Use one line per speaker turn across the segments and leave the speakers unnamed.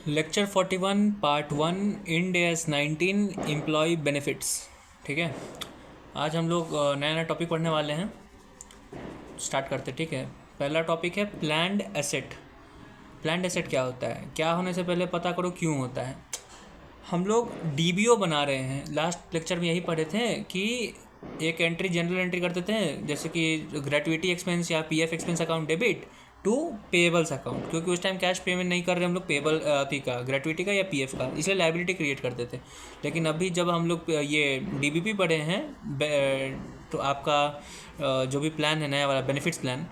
Lecture 41 part 1 Ind AS 19 employ benefits. ठीक है, आज हम लोग नया नया टॉपिक पढ़ने वाले हैं। स्टार्ट करते, ठीक है। पहला टॉपिक है प्लान्ड एसेट। प्लान्ड एसेट क्या होता है? क्या होने से पहले पता करो क्यों होता है। हम लोग डीबीओ बना रहे हैं। लास्ट लेक्चर में यही पढ़े थे कि एक एंट्री जनरल एंट्री करते थे, जैसे कि ग्रेट्युटी एक्सपेंस या PF expense account debit to payables account, क्योंकि उस टाइम कैश पेमेंट नहीं कर रहे हम लोग पेएबल का, ग्रेट्युटी का या पीएफ का, इसलिए लायबिलिटी क्रिएट करते थे। लेकिन अभी जब हम लोग ये डीबीपी पढ़े हैं तो आपका जो भी प्लान है नया वाला बेनिफिट्स प्लान,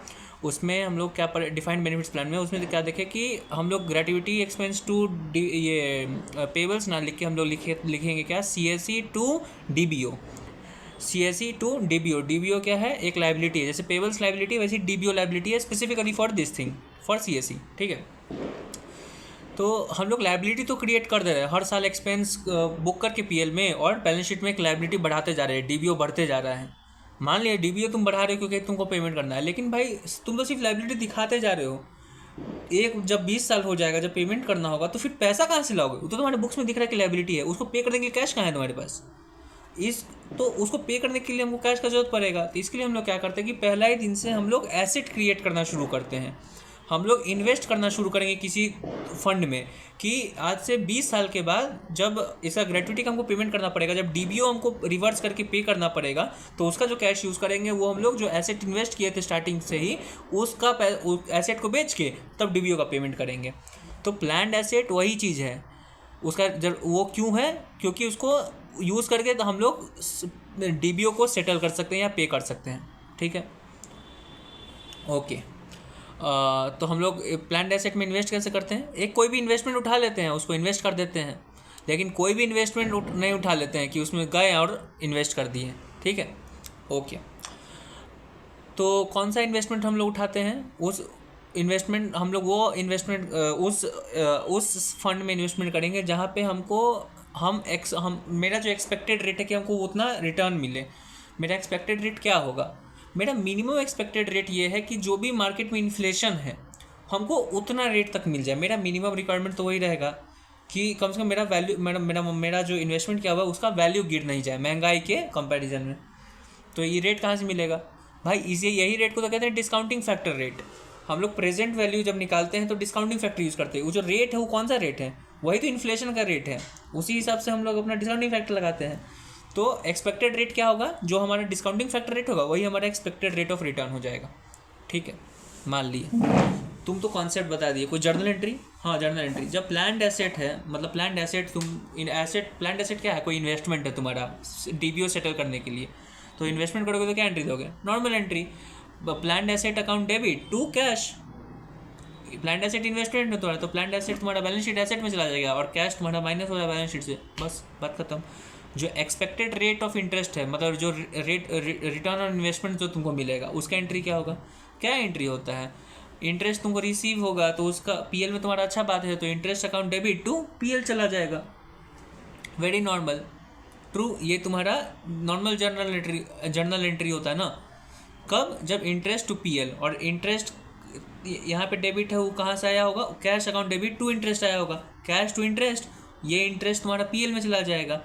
उसमें हम लोग क्या डिफाइंड बेनिफिट्स प्लान में उसमें क्या देखें कि हम लोग ग्रेट्युटी एक्सपेंस टू ये पेबल्स ना लिख के हम लोग लिखेंगे क्या, CSC to DBO. CSC to DBO. DBO क्या है? एक लाइबिलिटी है, जैसे पेबल्स लाइबिलिटी वैसी डीबीओ लाइबिलिटी है specifically for this thing, for CSC. ठीक है, तो हम लोग लाइबिलिटी तो क्रिएट कर दे रहे हैं हर साल एक्सपेंस बुक करके पीएल में, और बैलेंस शीट में एक लाइबिलिटी बढ़ाते जा रहे हैं, डीबीओ बढ़ते जा रहा है। मान लिया डीबीओ तुम बढ़ा रहे हो क्योंकि तुमको पेमेंट करना है, लेकिन भाई तुम तो सिर्फ लाइबिलिटी दिखाते जा रहे हो। एक जब 20 साल हो जाएगा, जब पेमेंट करना होगा, तो फिर पैसा कहाँ से लाओगे? वो तो तुम्हारे बुक्स में दिख रहा है कि लाइबिलिटी है, उसको पे करने के लिए कैश कहाँ है तुम्हारे पास? तो उसको पे करने के लिए हमको कैश का जरूरत पड़ेगा। तो इसके लिए हम लोग क्या करते हैं कि पहला ही दिन से हम लोग एसेट क्रिएट करना शुरू करते हैं। हम लोग इन्वेस्ट करना शुरू करेंगे किसी फंड में, कि आज से 20 साल के बाद जब इसका ग्रेट्युटी का हमको पेमेंट करना पड़ेगा, जब डीबीओ हमको रिवर्स करके पे करना पड़ेगा, तो उसका जो कैश यूज़ करेंगे वो हम लोग जो एसेट इन्वेस्ट किए थे स्टार्टिंग से ही, उसका एसेट को बेच के तब डीबीओ का पेमेंट करेंगे। तो प्लान्ड एसेट वही चीज़ है। उसका जब वो क्यों है? क्योंकि उसको यूज़ करके तो हम लोग डीबीओ को सेटल कर सकते हैं या पे कर सकते हैं। ठीक है, ओके। तो हम लोग प्लान्ड एसेट में इन्वेस्ट कैसे करते हैं? एक कोई भी इन्वेस्टमेंट उठा लेते हैं, उसको इन्वेस्ट कर देते हैं। लेकिन कोई भी इन्वेस्टमेंट नहीं उठा लेते हैं कि उसमें गए और इन्वेस्ट कर दिए। ठीक है, ओके। तो कौन सा इन्वेस्टमेंट हम लोग उठाते हैं? उस इन्वेस्टमेंट हम लोग वो इन्वेस्टमेंट उस फंड में इन्वेस्टमेंट करेंगे जहाँ पे हमको हम मेरा जो एक्सपेक्टेड रेट है कि हमको उतना रिटर्न मिले। मेरा एक्सपेक्टेड रेट क्या होगा? मेरा मिनिमम एक्सपेक्टेड रेट ये है कि जो भी मार्केट में इन्फ्लेशन है हमको उतना रेट तक मिल जाए। मेरा मिनिमम रिक्वायरमेंट तो वही रहेगा कि कम से कम मेरा वैल्यू मेरा जो इन्वेस्टमेंट क्या हुआ उसका वैल्यू गिर नहीं जाए महंगाई के कंपैरिजन में। तो ये रेट कहाँ से मिलेगा भाई? यही रेट को तो कहते हैं डिस्काउंटिंग फैक्टर रेट। हम लोग प्रेजेंट वैल्यू जब निकालते हैं तो डिस्काउंटिंग फैक्टर यूज़ करते हैं। वो जो रेट है वो कौन सा रेट है? वही तो इन्फ्लेशन का रेट है, उसी हिसाब से हम लोग अपना डिस्काउंटिंग फैक्टर लगाते हैं। तो एक्सपेक्टेड रेट क्या होगा? जो हमारा डिस्काउंटिंग फैक्टर रेट होगा वही हमारा एक्सपेक्टेड रेट ऑफ रिटर्न हो जाएगा। ठीक है, मान लिए तुम तो कॉन्सेप्ट बता दिए। कोई जर्नल एंट्री? हाँ, जर्नल एंट्री। जब प्लान्ड एसेट है, मतलब प्लान्ड एसेट प्लान्ड एसेट क्या है? कोई इन्वेस्टमेंट है तुम्हारा डीबीओ सेटल करने के लिए, तो इन्वेस्टमेंट करोगे तो क्या एंट्री दोगे? Normal entry. Planned asset account debit to cash. Planned asset investment में तुम्हारा, तो प्लान्ड एसेट तुम्हारा बैलेंस शीट एसेट में चला जाएगा और कैश तुम्हारा माइनस हो जाएगा बैलेंस शीट से, बस बात खत्म। जो एक्सपेक्टेड रेट ऑफ इंटरेस्ट है, मतलब जो रिटर्न ऑन इन्वेस्टमेंट जो तुमको मिलेगा, उसका एंट्री क्या होगा? क्या एंट्री होता है? इंटरेस्ट तुमको रिसीव होगा तो उसका पीएल में तुम्हारा अच्छा बात है, तो interest account debit to PL चला जाएगा। Very normal, true. ये तुम्हारा नॉर्मल जर्नल एंट्री होता है ना। कब? जब इंटरेस्ट टू पीएल, और इंटरेस्ट यहाँ पे डेबिट है वो कहाँ से आया होगा? Cash account debit to interest आया होगा, कैश टू इंटरेस्ट। ये इंटरेस्ट तुम्हारा पीएल में चला जाएगा।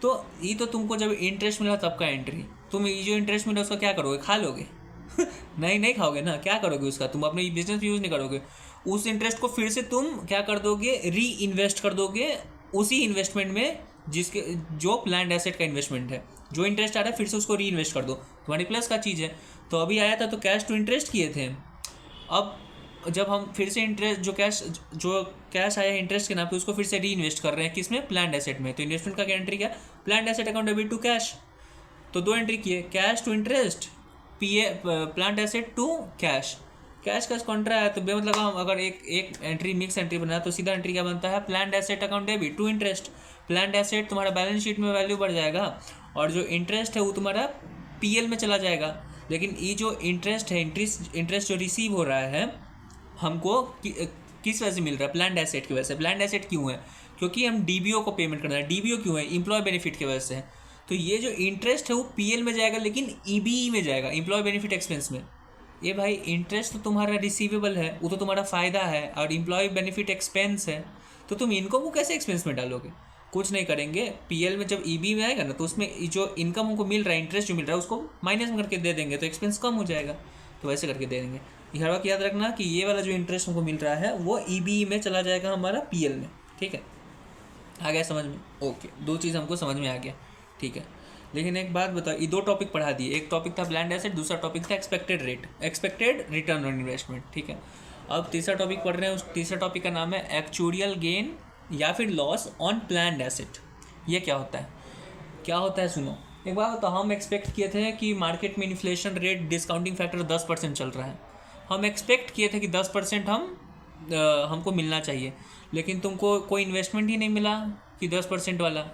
तो ये तो तुमको जब इंटरेस्ट मिला तब का एंट्री। तुम ये जो इंटरेस्ट मिला उसका क्या करोगे? खा लोगे? नहीं खाओगे ना। क्या करोगे उसका? तुम अपने बिजनेस में यूज़ नहीं करोगे। उस इंटरेस्ट को फिर से तुम क्या कर दोगे? री इन्वेस्ट कर दोगे उसी इन्वेस्टमेंट में जिसके जो प्लान्ड एसेट का इन्वेस्टमेंट है। जो इंटरेस्ट आ रहा है फिर से उसको री इन्वेस्ट कर दो, तुम्हारी प्लस का चीज़ है। तो अभी आया था तो कैश टू इंटरेस्ट किए थे। अब जब हम फिर से इंटरेस्ट जो कैश आया है इंटरेस्ट के नाम पे, उसको फिर से री इन्वेस्ट कर रहे हैं किसमें? प्लान्ड एसेट में। तो इन्वेस्टमेंट का क्या एंट्री? क्या? Planned asset account debit to cash. तो दो एंट्री किए, cash to interest, planned asset to cash. Cash का कॉन्ट्रा है तो बेमतलब हम अगर एक एंट्री मिक्स एंट्री बनाया तो सीधा एंट्री क्या बनता है? Planned asset account debit to interest. Planned asset तुम्हारा बैलेंस शीट में वैल्यू बढ़ जाएगा और जो इंटरेस्ट है वो तुम्हारा पीएल में चला जाएगा। लेकिन ये जो इंटरेस्ट है, इंटरेस्ट जो रिसीव हो रहा है हमको किस वजह से मिल रहा है? प्लान्ड एसेट की वजह से। प्लान्ड एसेट क्यों है? क्योंकि हम डीबीओ को पेमेंट करना है। डीबीओ क्यों है? एम्प्लॉय बेनिफिट की वजह से है। तो ये जो इंटरेस्ट है वो पीएल में जाएगा लेकिन ईबीई में जाएगा, एम्प्लॉय बेनिफिट एक्सपेंस में। ये भाई इंटरेस्ट तो तुम्हारा रिसीवेबल है, वो तो तुम्हारा फ़ायदा है, और एम्प्लॉय बेनिफिट एक्सपेंस है, तो तुम इनकम को कैसे एक्सपेंस में डालोगे? कुछ नहीं करेंगे, पीएल में जब ईबी में आएगा ना तो उसमें जो इनकम हमको मिल रहा है, इंटरेस्ट जो मिल रहा है, उसको माइनस में करके दे देंगे, तो एक्सपेंस कम हो जाएगा। तो वैसे करके दे देंगे। हर वक्त याद रखना कि ये वाला जो इंटरेस्ट हमको मिल रहा है वो ईबी में चला जाएगा हमारा पीएल में। ठीक है, आ गया समझ में? ओके, दो चीज़ हमको समझ में आ गया। ठीक है, लेकिन एक बात बताओ, ये दो टॉपिक पढ़ा दिए, एक टॉपिक था प्लान्ड एसेट, दूसरा टॉपिक था expected rate, expected return on investment. ठीक है, अब तीसरा टॉपिक पढ़ रहे हैं, उस तीसरा टॉपिक का नाम है एक्चुअल गेन या फिर लॉस ऑन प्लान्ड एसेट। ये क्या होता है? क्या होता है सुनो, एक बात बताओ, हम एक्सपेक्ट किए थे कि मार्केट में इन्फ्लेशन रेट डिस्काउंटिंग फैक्टर 10% चल रहा है, हम एक्सपेक्ट किए थे कि 10% हमको मिलना चाहिए, लेकिन तुमको कोई इन्वेस्टमेंट ही नहीं मिला कि 10% वाला।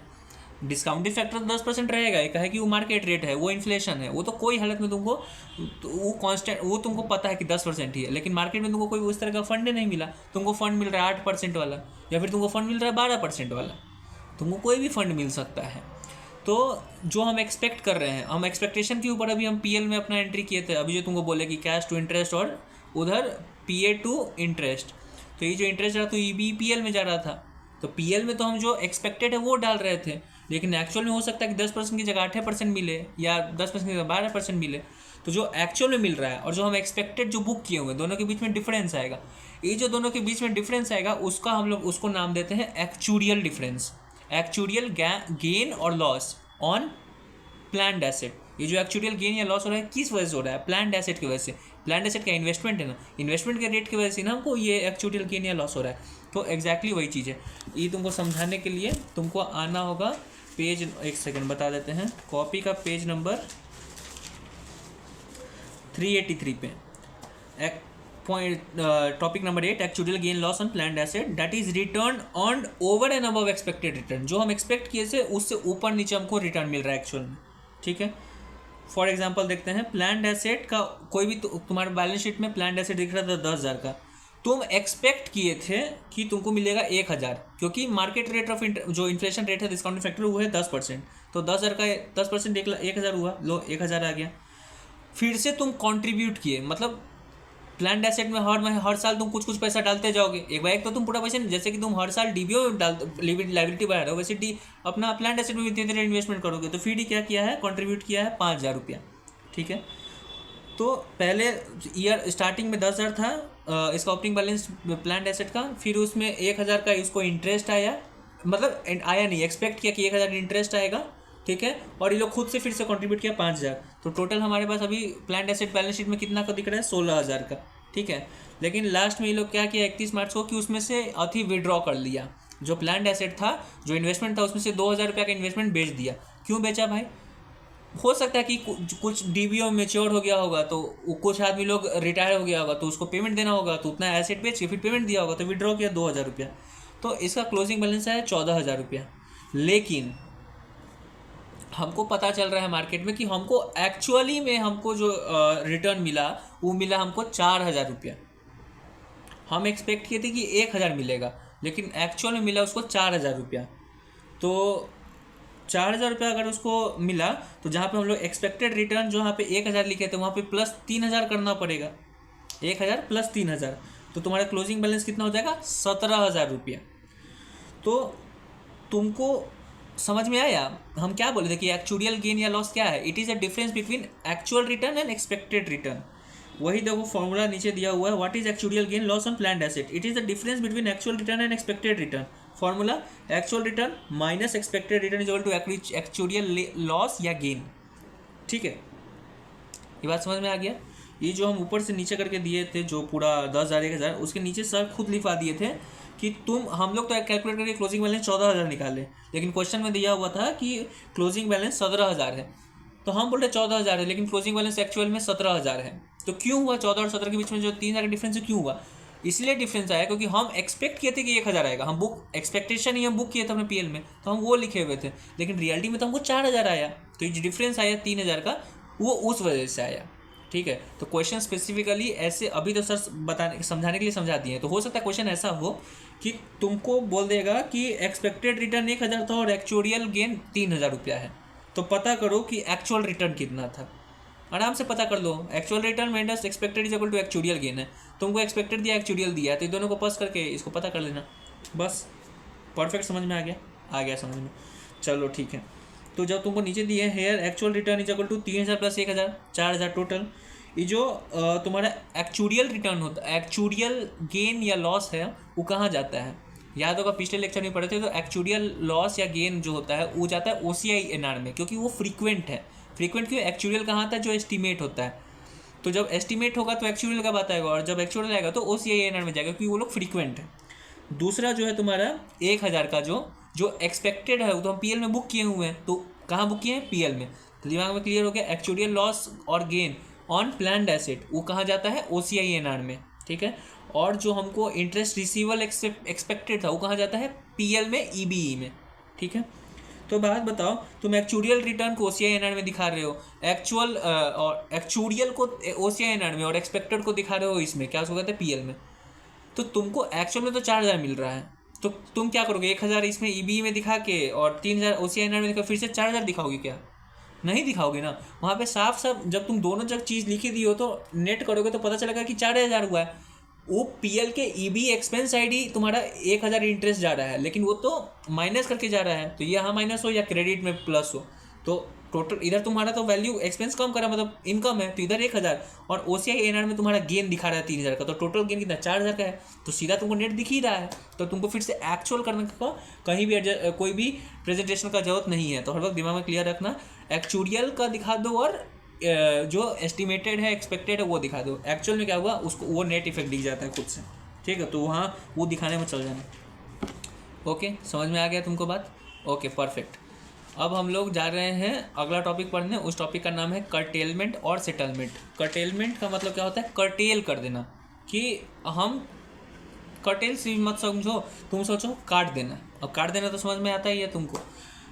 डिस्काउंटिंग फैक्टर 10% रहेगा, एक है कि वो मार्केट रेट है, वो इन्फ्लेशन है, वो तो कोई हालत में तुमको, तो वो कांस्टेंट, वो तुमको पता है कि 10% ही है, लेकिन मार्केट में तुमको कोई उस तरह का फंड नहीं मिला, तुमको फंड मिल रहा है 8% वाला, या फिर तुमको फंड मिल रहा है 12% वाला, तुमको कोई भी फंड मिल सकता है। तो जो हम एक्सपेक्ट कर रहे हैं, हम एक्सपेक्टेशन के ऊपर अभी हम पीएल में अपना एंट्री किए थे, अभी जो तुमको बोले कि कैश टू इंटरेस्ट और उधर पीए टू इंटरेस्ट, तो ये जो इंटरेस्ट रहा तो ईबी पीएल में जा रहा था, तो पीएल में तो हम जो एक्सपेक्टेड है वो डाल रहे थे, लेकिन एक्चुअल में हो सकता है कि 10% की जगह 8% मिले, या 10% की जगह 12% मिले। तो जो एक्चुअल में मिल रहा है और जो हम एक्सपेक्टेड जो बुक किए हुए, दोनों के बीच में डिफरेंस आएगा। ये जो दोनों के बीच में डिफरेंस आएगा, उसका हम लोग उसको नाम देते हैं एक्चुअल डिफरेंस, एक्चुअल गेन और लॉस ऑन प्लान्ड एसेट। ये जो एक्चुअल गेन या लॉस हो रहा है किस वजह से हो रहा है? प्लान्ड एसेट की वजह से। प्लान्ड एसेट का इन्वेस्टमेंट है ना, इन्वेस्टमेंट के रेट की वजह से ना हमको ये एक्चुअल गेन या लॉस हो रहा है। तो एग्जैक्टली वही चीज़ है। ये तुमको समझाने के लिए तुमको आना होगा पेज, एक सेकंड बता देते हैं, कॉपी का पेज नंबर 383 पे, topic number 8, actual gain loss on planned asset that is return on over and above expected return. जो हम एक्सपेक्ट किए थे उससे ऊपर नीचे हमको रिटर्न मिल रहा है एक्चुअल में। ठीक है, फॉर एग्जांपल देखते हैं, प्लान्ड एसेट का कोई भी तुम्हारे बैलेंस शीट में प्लान्ड एसेट दिख रहा था 10,000 का, तुम एक्सपेक्ट किए थे कि तुमको मिलेगा 1,000, क्योंकि मार्केट रेट ऑफ जो इन्फ्लेशन रेट है डिस्काउंटिंग फैक्टर वो है 10%, तो 10,000 का 10% 1,000 हुआ, लो 1,000 आ गया। फिर से तुम कंट्रीब्यूट किए, मतलब प्लान्ड एसेट में हर साल तुम कुछ कुछ पैसा डालते जाओगे, एक बार एक तो तुम पूरा पैसा नहीं, जैसे कि तुम हर साल डीबीओ लाइबिलिटी बढ़ा रहे हो, वैसे अपना प्लान्ड एसेट में भी धीरे धीरे इन्वेस्टमेंट करोगे। तो फिर क्या किया है, कंट्रीब्यूट किया है 5,000 रुपया। ठीक है, तो पहले ईयर स्टार्टिंग में 10,000 था इसका ओपनिंग बैलेंस प्लान्ड एसेट का, फिर उसमें 1,000 का इसको इंटरेस्ट आया, मतलब आया नहीं, एक्सपेक्ट किया कि 1,000 इंटरेस्ट आएगा। ठीक है, और ये लोग खुद से फिर से कंट्रीब्यूट किया 5,000, तो टोटल हमारे पास अभी प्लान्ड एसेट बैलेंस शीट में कितना का दिख रहा है, 16,000 का। ठीक है, लेकिन लास्ट में ये लोग क्या किया 31 मार्च को, कि उसमें से अति विड्रॉ कर लिया, जो प्लान्ड एसेट था, जो इन्वेस्टमेंट था, उसमें से 2,000 रुपये का इन्वेस्टमेंट बेच दिया। क्यों बेचा भाई? हो सकता है कि कुछ डीबीओ मेच्योर हो गया होगा, तो कुछ आदमी लोग रिटायर हो गया होगा, तो उसको पेमेंट देना होगा, तो उतना एसेट बेच के फिर पेमेंट दिया होगा, तो विड्रॉ किया 2,000 रुपया, तो इसका क्लोजिंग बैलेंस है 14,000 रुपया। लेकिन हमको पता चल रहा है मार्केट में कि हमको एक्चुअली में हमको जो रिटर्न मिला वो मिला हमको 4,000 रुपया। हम एक्सपेक्ट किए थे कि 1,000 मिलेगा, लेकिन एक्चुअल में मिला उसको 4,000 रुपया। तो 4,000 रुपया अगर उसको मिला, तो जहाँ पे हम लोग एक्सपेक्टेड रिटर्न जहाँ पे 1,000 लिखे थे, वहाँ पे प्लस 3,000 करना पड़ेगा, 1,000 प्लस 3,000, तो तुम्हारा क्लोजिंग बैलेंस कितना हो जाएगा, 17,000 रुपया। तो तुमको समझ में आया हम क्या बोले थे कि एक्चुअल गेन या लॉस क्या है? It is a difference between actual return and expected return. वही देखो फॉर्मूला नीचे दिया हुआ है, what is actual gain loss on planned asset, it is the difference between actual return and expected return. Formula actual return minus expected return is equal to actual loss या gain. ठीक है, ये बात समझ में आ गया? ये जो हम ऊपर से नीचे करके दिए थे, जो पूरा 10,000 1,000, उसके नीचे सर खुद लिखवा दिए थे कि हम लोग तो कैलकुलेट करके क्लोजिंग बैलेंस 14,000 निकाले, लेकिन क्वेश्चन में दिया हुआ था कि क्लोजिंग बैलेंस 17,000 है, तो हम बोल रहे 14,000 है, लेकिन क्लोजिंग बैलेंस एक्चुअल में 17,000 है। तो क्यों हुआ 14 और 17 के बीच में जो 3,000 का डिफरेंस है, क्यों हुआ? इसलिए डिफरेंस आया क्योंकि हम एक्सपेक्ट किए थे कि 1,000 आएगा, हम बुक एक्सपेक्टेशन ही हम बुक किए थे अपने पीएल में, तो हम वो लिखे हुए थे, लेकिन रियलिटी में तो हमको 4,000 आया। तो ये जो डिफरेंस आया 3,000 का, वो उस वजह से आया। ठीक है, तो क्वेश्चन स्पेसिफिकली ऐसे अभी तो सर बताने समझाने के लिए समझा दिए हैं, तो हो सकता है क्वेश्चन ऐसा हो कि तुमको बोल देगा कि एक्सपेक्टेड रिटर्न 1,000 था और एक्चुअल गेन 3,000 रुपया है, तो पता करो कि एक्चुअल रिटर्न कितना था। आराम से पता कर लो। Actual return minus expected is equal to actual gain है। तुमको एक्सपेक्टेड दिया, एक्चुअल दिया है, तो दोनों को प्लस करके इसको पता कर लेना बस। परफेक्ट, समझ में आ गया? आ गया समझ में। चलो ठीक है। तो जब तुमको नीचे दिए है here actual return is equal to 3000 plus 1000, 4000 total. ये जो तुम्हारा एक्चुअल रिटर्न होता है, एक्चुअल गेन या लॉस है, वो कहाँ जाता है? याद होगा पिछले लेक्चर में पढ़े थे, तो एक्चुअल लॉस या गेन जो होता है वो जाता है OCI-NR में, क्योंकि वो फ्रीक्वेंट है। फ्रीक्वेंट क्यों? एक्चुअल कहाँ आता है? जो एस्टिमेट होता है। तो जब एस्टिमेट होगा तो एक्चुअल का बात आएगा, और जब एक्चुअल आएगा तो OCI-NR में जाएगा, क्योंकि वो लोग फ्रीक्वेंट है। दूसरा जो है तुम्हारा 1000 का जो एक्सपेक्टेड है, वो तो हम PL में बुक किए हुए हैं। तो कहाँ बुक किए हैं? PL में। तो दिमाग में क्लियर हो गया। एक्चुअल लॉस और गेन ऑन प्लान्ड एसेट वो कहाँ जाता है? OCI-NR में, ठीक है। और जो हमको इंटरेस्ट रिसीवल एक्सपेक्टेड था वो कहाँ जाता है? PL में, EBE में, ठीक है। तो बात बताओ, तुम एक्चुअल रिटर्न को OCI-NR में दिखा रहे हो, एक्चुअल और एक्चुअल को OCI-NR में, और एक्सपेक्टेड को दिखा रहे हो इसमें, क्या उसको कहते हैं? PL में। तो तुमको एक्चुअल में तो 4000 मिल रहा है, तो तुम क्या करोगे? 1000 इसमें EBE में दिखा के और 3000 OCI-NR में दिखा, फिर से 4000 दिखाओगे क्या? नहीं दिखाओगे ना। वहाँ पे साफ साफ जब तुम दोनों जब चीज़ लिखी दी हो तो नेट करोगे तो पता चलेगा कि 4000 हुआ है। वो PL के EBE एक्सपेंस ID तुम्हारा 1000 इंटरेस्ट जा रहा है, लेकिन वो तो माइनस करके जा रहा है। तो ये यहाँ माइनस हो या क्रेडिट में प्लस हो, तो टोटल इधर तुम्हारा तो वैल्यू एक्सपेंस कम करा, मतलब इनकम है, तो इधर 1000, और OCI-NR में तुम्हारा गेन दिखा रहा है 3000 का, तो टोटल गेन कितना? 4000 का है। तो सीधा तुमको नेट दिख ही रहा है, तो तुमको फिर से एक्चुअल करने का कहीं भी कोई भी प्रेजेंटेशन का जरूरत नहीं है। तो हर वक्त दिमाग में क्लियर रखना, एक्चुअल का दिखा दो और जो एस्टिमेटेड है, एक्सपेक्टेड है, वो दिखा दो। एक्चुअल में क्या हुआ उसको वो नेट इफेक्ट दिख जाता है खुद से, ठीक है। तो वहाँ वो दिखाने में चल जाना। ओके, समझ में आ गया तुमको बात? Okay perfect. अब हम लोग जा रहे हैं अगला टॉपिक पढ़ने। उस टॉपिक का नाम है कर्टेलमेंट और सेटलमेंट। कर्टेलमेंट का मतलब क्या होता है? कर्टेल कर देना, कि हम कर्टेल से मत समझो, तुम सोचो काट देना। अब काट देना तो समझ में आता ही है तुमको।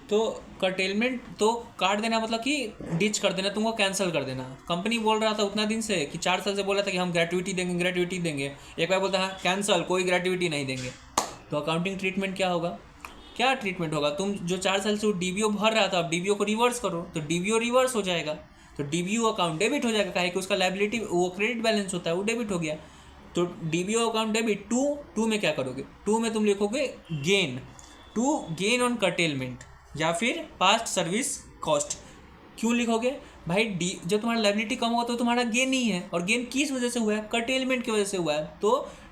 तो कर्टेलमेंट तो काट देना मतलब कि डिच कर देना, तुमको कैंसिल कर देना। कंपनी बोल रहा था उतना दिन से कि 4 साल से बोला था कि हम ग्रेट्युटी देंगे, ग्रेट्युटी देंगे, एक बार बोलता है कैंसिल, कोई ग्रेट्युटी नहीं देंगे। तो अकाउंटिंग ट्रीटमेंट क्या होगा? क्या ट्रीटमेंट होगा? तुम जो 4 साल से वो DBO भर रहा था, अब DBO को रिवर्स करो, तो DBO रिवर्स हो जाएगा, तो DBO अकाउंट डेबिट हो जाएगा, काहे कि उसका लायबिलिटी वो क्रेडिट बैलेंस होता है, वो डेबिट हो गया। तो DBO अकाउंट डेबिट टू में क्या करोगे? टू में तुम लिखोगे gain, to gain on curtailment या फिर पास्ट सर्विस कॉस्ट। क्यों लिखोगे भाई? जब तुम्हारा लायबिलिटी कम होगा तो तुम्हारा गेन ही है, और गेन किस वजह से हुआ है? कर्टेलमेंट की वजह से हुआ है। तो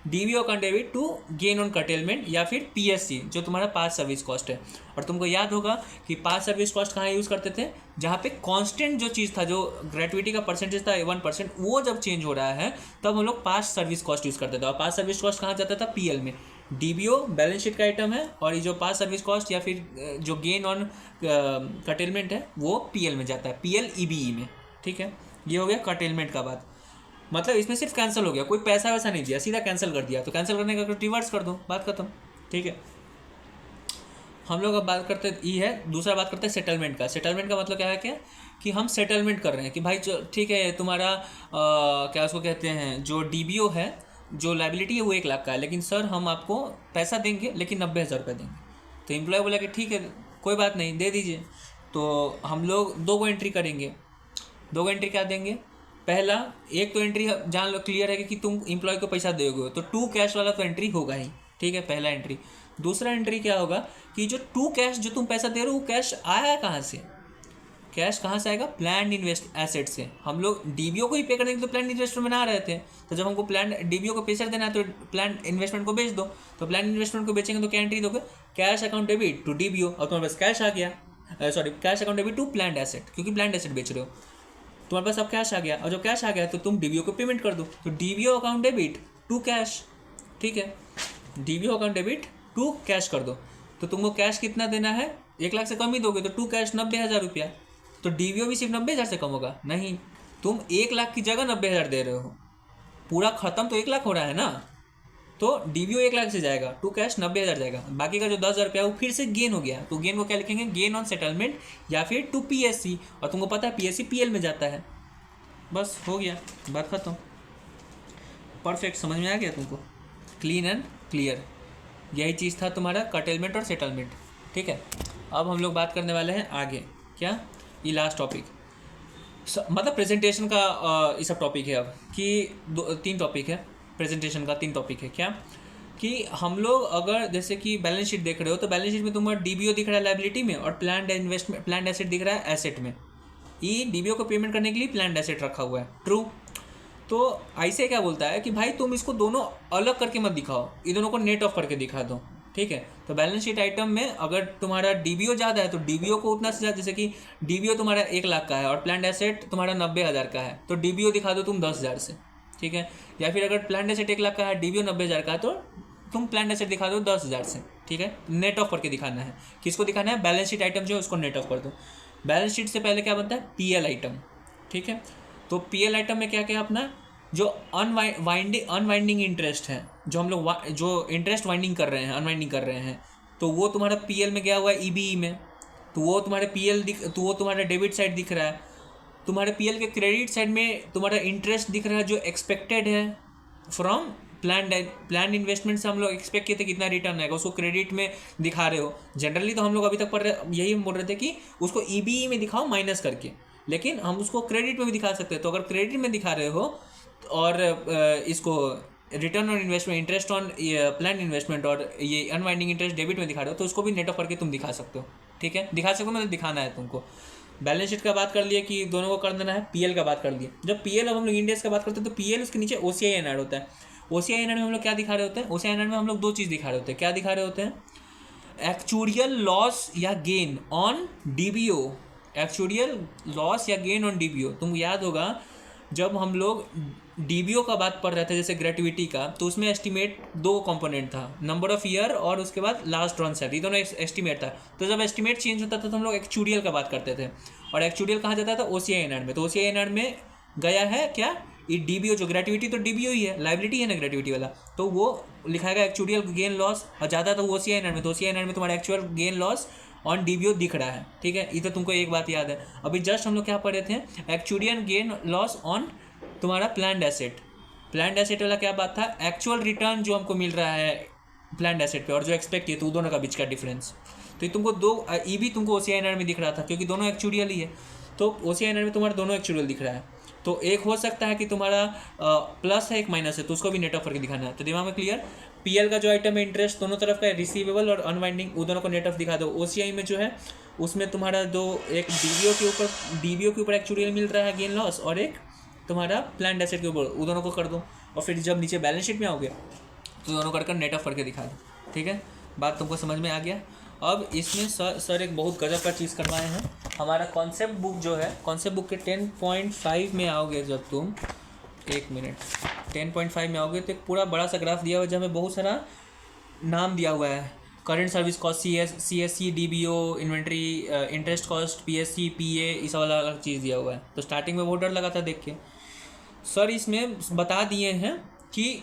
DBO account debit to gain on curtailment या फिर PSC, जो तुम्हारा पास्ट सर्विस कॉस्ट है। और तुमको याद होगा कि पास्ट सर्विस कॉस्ट कहाँ यूज़ करते थे? जहाँ पे कांस्टेंट जो चीज़ था, जो ग्रेट्युटी का परसेंटेज था 1%, वो जब चेंज हो रहा है तब हम लोग पास्ट सर्विस कॉस्ट यूज़ करते थे। और पास्ट सर्विस कॉस्ट कहाँ जाता था? PL में। DBO बैलेंस शीट का आइटम है, और ये जो पास सर्विस कॉस्ट या फिर जो गेन ऑन कर्टेलमेंट है वो PL में जाता है, PL EBE में, ठीक है। ये हो गया कर्टेलमेंट का बात। मतलब इसमें सिर्फ कैंसिल हो गया, कोई पैसा वैसा नहीं दिया, सीधा कैंसिल कर दिया। तो कैंसिल करने का रिवर्स कर दो, बात खत्म, ठीक है। हम लोग अब बात करते है दूसरा बात करते हैं सेटलमेंट का। सेटलमेंट का मतलब क्या है? क्या कि हम सेटलमेंट कर रहे हैं कि भाई ठीक है, तुम्हारा क्या उसको कहते हैं, जो DBO है, जो लायबिलिटी है वो 1 लाख का है, लेकिन सर हम आपको पैसा देंगे लेकिन 90,000 रुपये देंगे। तो एम्प्लॉय बोला कि ठीक है कोई बात नहीं, दे दीजिए। तो हम लोग 2 एंट्री करेंगे। 2 एंट्री क्या देंगे? पहला, एक तो एंट्री जान लो क्लियर है कि तुम एम्प्लॉय को पैसा दोगे, तो 2 कैश वाला तो एंट्री होगा ही, ठीक है, पहला एंट्री। दूसरा एंट्री क्या होगा कि जो 2 कैश जो तुम पैसा दे रहे हो, वो कैश आया कहाँ से? कैश कहाँ से आएगा? प्लान इन्वेस्ट एसेट से। हम लोग DBO को ही पे करने के लिए तो प्लान इन्वेस्टमेंट बना रहे थे, तो जब हमको प्लान DBO को पैसा देना है तो प्लान इन्वेस्टमेंट को बेच दो। तो प्लान इन्वेस्टमेंट को बेचेंगे तो क्या एंट्री दोगे? Cash account debit to DBO, और तुम्हारे पास कैश आ गया, sorry cash account debit to plan asset, क्योंकि प्लान एसेट बेच रहे हो, तुम्हारे पास अब कैश आ गया। और जब कैश आ गया तो तुम DBO को पेमेंट कर दो। तो DBO account debit to cash, ठीक है, DBO account debit to cash कर दो। तो तुमको कैश कितना देना है? 1 लाख से कम ही दोगे, तो टू कैश 90,000 रुपया। तो DBO भी सिर्फ 90,000 से कम होगा? नहीं, तुम 1 लाख की जगह 90,000 दे रहे हो, पूरा खत्म तो 1 लाख हो रहा है ना। तो DBO 1 लाख से जाएगा, टू कैश 90,000 जाएगा, बाकी का जो 10,000 रुपया वो फिर से गेन हो गया। तो गेन को क्या लिखेंगे? गेन ऑन सेटलमेंट या फिर टू PSC, और तुमको पता है PSC PL में जाता है। बस हो गया, बात खत्म। परफेक्ट, समझ में आ गया तुमको? Clean and clear. यही चीज़ था तुम्हारा कर्टेलमेंट और सेटलमेंट, ठीक है। अब हम लोग बात करने वाले हैं आगे, क्या? ये लास्ट टॉपिक। मतलब प्रेजेंटेशन का ये सब टॉपिक है अब कि तीन टॉपिक है प्रेजेंटेशन का। तीन टॉपिक है क्या कि हम लोग अगर जैसे कि बैलेंस शीट देख रहे हो तो बैलेंस शीट में तुम्हारा डीबीओ दिख रहा है लायबिलिटी में और प्लान्ड इन्वेस्टमेंट प्लान्ड एसेट दिख रहा है एसेट में। ये डीबीओ को पेमेंट करने के लिए प्लान्ड एसेट रखा हुआ है, ट्रू। तो ऐसे क्या बोलता है कि भाई तुम इसको दोनों अलग करके मत दिखाओ, ये दोनों को नेट ऑफ करके दिखा दो, ठीक है। तो बैलेंस शीट आइटम में अगर तुम्हारा डीबीओ ज़्यादा है तो डीबीओ को उतना से ज़्यादा, जैसे कि डीबीओ तुम्हारा 1 लाख का है और प्लान्ड एसेट तुम्हारा 90,000 का है तो डीबीओ दिखा दो तुम 10,000 से, ठीक है। या फिर अगर प्लान्ड एसेट 1 लाख का है, डीबीओ 90,000 का है तो तुम प्लान्ड एसेट दिखा दो 10,000 से, ठीक है। नेट ऑफ करके दिखाना है। किसको दिखाना है? बैलेंस शीट आइटम जो है उसको नेट ऑफ कर दो। बैलेंस शीट से पहले क्या बनता है? पीएल आइटम, ठीक है। तो पीएल आइटम में क्या क्या अपना जो अनवाइंडिंग इंटरेस्ट है, जो हम लोग जो इंटरेस्ट वाइंडिंग कर रहे हैं, अनवाइंडिंग कर रहे हैं, तो वो तुम्हारा पीएल में गया हुआ है ईबीई में, तो वो तुम्हारे तो वो तुम्हारा डेबिट साइड दिख रहा है। तुम्हारे पीएल के क्रेडिट साइड में तुम्हारा इंटरेस्ट दिख रहा है जो एक्सपेक्टेड है फ्रॉम प्लान इन्वेस्टमेंट से। हम लोग एक्सपेक्ट किए थे कितना रिटर्न आएगा, उसको क्रेडिट में दिखा रहे हो। जनरली तो हम लोग अभी तक पढ़ रहे यही बोल रहे थे कि उसको ईबीई में दिखाओ माइनस करके, लेकिन हम उसको क्रेडिट में भी दिखा सकते हैं। तो अगर क्रेडिट में दिखा रहे हो और इसको return on investment, interest on plan investment और ये अनवाइंडिंग इंटरेस्ट डेबिट में दिखा रहे हो तो उसको भी नेट ऑफ करके तुम दिखा सकते हो, ठीक है। दिखा सकते हो मतलब दिखाना है तुमको। बैलेंस शीट का बात कर लिए कि दोनों को कर देना है। पीएल का बात कर लिए। जब पीएल अब हम लोग इंडियस का बात करते हैं तो पीएल उसके नीचे ओसीआई एन ऐड होता है। ओसीआई एन ऐड में हम लोग क्या दिखा रहे होते हैं? ओसीआई एन ऐड में हम लोग दो चीज़ दिखा रहे होते हैं। क्या दिखा रहे होते हैं? एक्चुरियल लॉस या gain on DBO. Actuarial loss या गेन ऑन डीबीओ। तुमको याद होगा जब हम लोग डीबीओ का बात पढ़ रहे थे जैसे ग्रेट्युइटी का, तो उसमें एस्टिमेट 2 कंपोनेंट था, नंबर ऑफ ईयर और उसके बाद लास्ट ड्रॉन सैलरी, दोनों एस्टिमेट था। तो जब एस्टिमेट चेंज होता था तो हम लोग एक्चुरियल का बात करते थे। और एक्चुरियल कहाँ जाता था? ओसीआई एन ऐड में। तो ओसीआई एन ऐड में गया है क्या? ये डीबीओ जो ग्रेट्युइटी तो डीबीओ ही है, लाइबिलिटी है ना ग्रेट्युइटी वाला, तो वो लिखाएगा एक्चुरियल गेन लॉस और ज़्यादा तो ओसीआई एन ऐड में। तो ओसीआई एन ऐड में तुम्हारा actual gain loss on DBO दिख रहा है, ठीक है। ये तो तुमको एक बात याद है। अभी जस्ट हम लोग क्या पढ़े थे? एक्चुरियल गेन लॉस ऑन तुम्हारा प्लान्ड एसेट। प्लान्ड एसेट वाला क्या बात था? एक्चुअल रिटर्न जो हमको मिल रहा है प्लान्ड एसेट पे और जो एक्सपेक्ट किए तो दोनों का बीच का डिफरेंस। तो ये तुमको दो ई भी तुमको ओसीआई एन ऐड में दिख रहा था क्योंकि दोनों एक्चुरियल ही है। तो ओसीआई एन ऐड में तुम्हारा दोनों एक्चुरियल दिख रहा है। तो एक हो सकता है कि तुम्हारा प्लस है एक माइनस है, तो उसको भी नेट ऑफ करके दिखाना है। तो दिमाग में क्लियर? पीएल का जो आइटम है इंटरेस्ट दोनों तरफ का है, रिसीवेबल और अनवाइंडिंग, वो दोनों को नेट ऑफ दिखा दो। ओसीआई में जो है उसमें तुम्हारा दो, एक डीबीओ के ऊपर एक्चुरियल मिल रहा है गेन लॉस और एक तुम्हारा प्लान्ड एसेट के ऊपर, वो दोनों को कर दो। और फिर जब नीचे बैलेंस शीट में आओगे तो दोनों कर नेट ऑफ करके दिखा दो, ठीक है। बात तुमको समझ में आ गया? अब इसमें सर एक बहुत गजब का चीज़ करवाए हैं। हमारा कॉन्सेप्ट बुक जो है, कॉन्सेप्ट बुक के 10.5 में आओगे जब तुम, एक मिनट, 10.5 में आओगे तो एक पूरा बड़ा सा ग्राफ दिया हुआ है जहाँ में बहुत सारा नाम दिया हुआ है। Current service cost, CSC, DBO, inventory, interest cost, PSC, PA, इस वाला अलग चीज़ दिया हुआ है। तो स्टार्टिंग में बहुत डर लगा था देख के। सर इसमें बता दिए हैं कि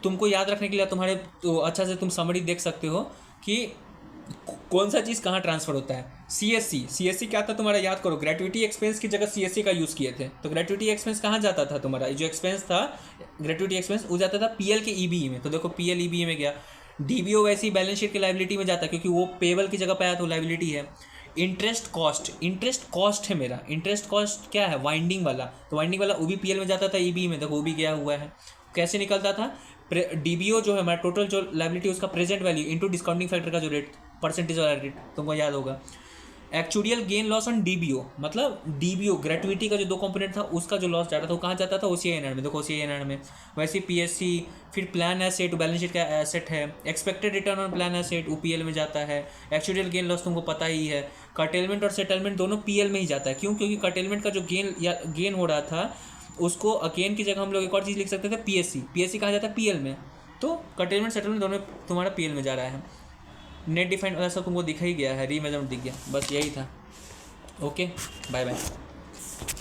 तुमको याद रखने के लिए तुम्हारे तो अच्छा से तुम समरी देख सकते हो कि कौन सा चीज़ कहाँ ट्रांसफ़र होता है। CSC क्या था तुम्हारा? याद करो, ग्रेट्युइटी एक्सपेंस की जगह CSC का यूज़ किए थे। तो ग्रेट्युइटी एक्सपेंस कहाँ जाता था? तुम्हारा जो एक्सपेंस था ग्रेट्युइटी एक्सपेंस वो जाता था PL के EBE में। तो देखो PL EBE में गया। डीबीओ वैसे ही बैलेंस शीट की लाइबिलिटी में जाता है क्योंकि वो पेबल की जगह पे आया तो लाइबिलिटी है। इंटरेस्ट कॉस्ट है मेरा। इंटरेस्ट कॉस्ट क्या है? वाइंडिंग वाला। तो वाइंडिंग वाला वो भी PL में जाता था, EBE में। देखो वो भी गया हुआ है। कैसे निकलता था? डीबीओ जो है हमारा टोटल जो लाइबिलिटी उसका present value into discounting factor का जो रेट, परसेंटेज वाला रेट तुमको याद होगा। Actuarial gain loss on DBO, मतलब डीबीओ ग्रेट्युइटी का जो 2 कंपोनेंट था उसका जो लॉस जाता था वो कहाँ जाता था? ओसीआई एन ऐड में। देखो ओसीआई एन ऐड में वैसे PSC, फिर प्लान एसेट, बैलेंस शीट का एसेट है। Expected return on plan asset वो PL में जाता है। एक्चुरियल गेन लॉस तुमको पता ही है। कर्टेलमेंट और सेटलमेंट दोनों PL में ही जाता है। क्यों? क्योंकि कर्टेलमेंट का जो गेन हो रहा था उसको गेन की जगह हम लोग एक और चीज़ लिख सकते थे, PSC कहाँ जाता है? PL में। तो कर्टेलमेंट सेटलमेंट दोनों तुम्हारा PL में जा रहा है। नेट डिफाइंड वाला सब तुमको दिखा ही गया है, रीमेजरमेंट दिख गया, बस यही था। Okay, bye bye.